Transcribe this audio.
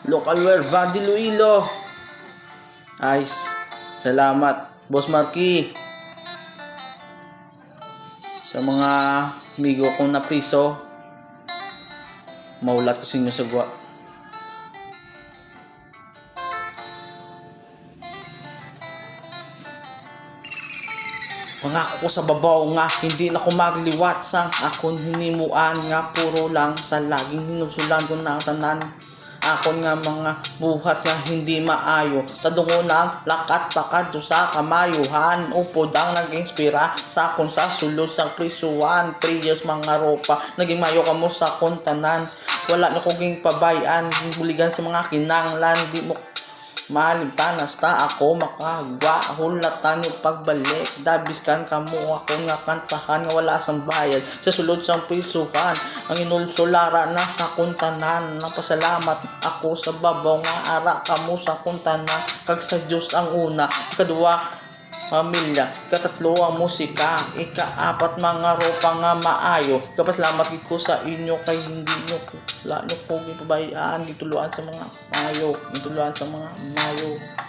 Local wear Badi Luilo. Ayos. Salamat Boss Marky. Sa mga amigo kong na priso, maulat ko sa inyo sa gwa. Pangako ko sa babaw nga, hindi na ko magliwat sang akon hinimuan nga puro lang sa laging hinusulan ko na tanan. Akon nga mga buhat nga hindi maayo, sa dungo ng lakat pakad sa kamayuhan. Upod ang nag-inspira sa akon sa sulod sa prisuan. 3 years mga ropa, naging mayo ka mo sa kontanan. Wala na koging pabayan, buligan sa mga kinanglan. Di mo malimtanas ta ako makagwa, hulatan yung pagbalik. Dabiskan ka mo ako nga kantahan nga wala sang bayad sa sulod sang prisuhan. Ang inulsulara na sa kuntanan, napasalamat ako sa babaw nga ara kamo sa kuntanan. Kag sa Diyos ang una, kadua pamilya, katatlo ang musika, ikaapat mga ropa nga maayo. Kapasalamat ko sa inyo kay hindi nyo wala nyo kong ipabayaan, gituluan sa mga mayo, gituluan sa mga mayo.